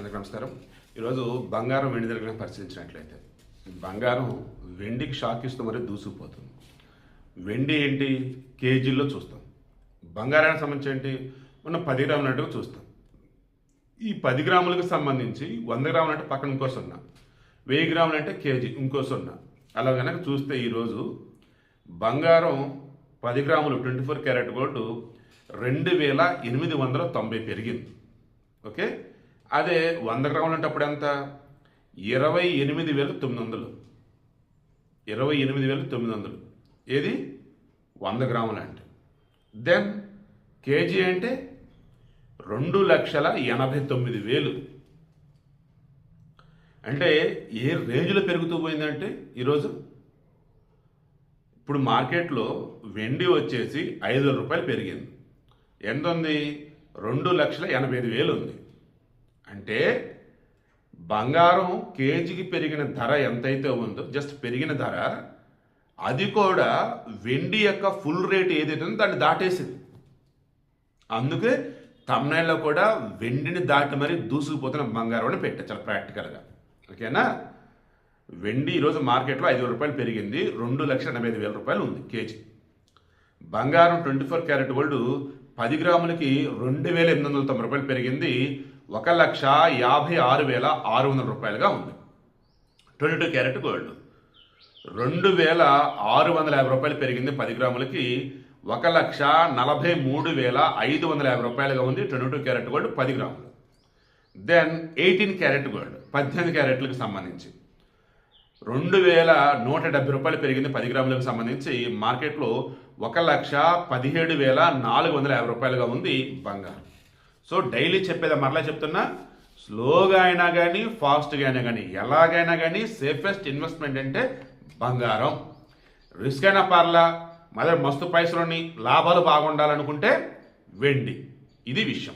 అందరికీ నమస్కారం. ఈరోజు బంగారం వెండి ధరలను పరిశీలించినట్లయితే బంగారం వెండికి షాక్ ఇస్తూ మరీ దూసుకుపోతుంది. వెండి ఏంటి కేజీల్లో చూస్తాం, బంగారానికి సంబంధించి ఏంటి మనం 10 గ్రాములు అన్నట్టుగా చూస్తాం. ఈ 10 గ్రాములకు సంబంధించి 100 గ్రాములు అంటే పక్కన ఇంకో సున్నా, 1000 గ్రాములు అంటే కేజీ ఇంకో సున్నా. అలా కనుక చూస్తే ఈరోజు బంగారం 10 గ్రాములు 24 క్యారెట్ గోల్డ్ 2890 పెరిగింది. ఓకే, అదే 100 గ్రాములు అంటే అప్పుడు ఎంత 28,900. 28,900 ఏది 100 గ్రాములు అంటే. దెన్ కేజీ అంటే 2,89,000. అంటే ఏ రేంజ్లో పెరుగుతూ పోయిందంటే ఈరోజు ఇప్పుడు మార్కెట్లో వెండి వచ్చేసి 5,000 రూపాయలు పెరిగింది. ఎంత ఉంది? 2,85,000 ఉంది. అంటే బంగారం కేజీకి పెరిగిన ధర ఎంతైతే ఉందో, జస్ట్ పెరిగిన ధర, అది కూడా వెండి యొక్క ఫుల్ రేట్ ఏదైతే ఉందో దాన్ని దాటేసింది. అందుకే తమిళనాడులో కూడా వెండిని దాటి మరీ దూసుకుపోతున్న బంగారం అని పెట్టారు చాలా ప్రాక్టికల్గా. ఓకేనా? వెండి ఈరోజు మార్కెట్లో 5,000 రూపాయలు పెరిగింది, 2,85,000 రూపాయలు ఉంది కేజీ. బంగారం 24 క్యారెట్ గోల్డ్ 10 గ్రాములకి 2,890 రూపాయలు పెరిగింది, 1,56,600 రూపాయలుగా ఉంది. 22 క్యారెట్ గోల్డ్ 2,650 రూపాయలు పెరిగింది, 10 గ్రాములకి 1,43,550 రూపాయలుగా ఉంది 22 క్యారెట్ గోల్డ్ 10 గ్రాములు. దెన్ 18 క్యారెట్ గోల్డ్ 18 క్యారెట్లకు సంబంధించి 2,170 రూపాయలు పెరిగింది, 10 గ్రాములకు సంబంధించి మార్కెట్లో 1,17,450 రూపాయలుగా ఉంది బంగారం. సో డైలీ చెప్పేది మరలా చెప్తున్నా, స్లోగా అయినా కానీ ఫాస్ట్గా అయినా కానీ ఎలాగైనా కానీ సేఫెస్ట్ ఇన్వెస్ట్మెంట్ అంటే బంగారం. రిస్క్ అయినా పర్లా, మళ్ళీ మస్తు పైసలోని లాభాలు బాగుండాలనుకుంటే వెండి. ఇది విషయం.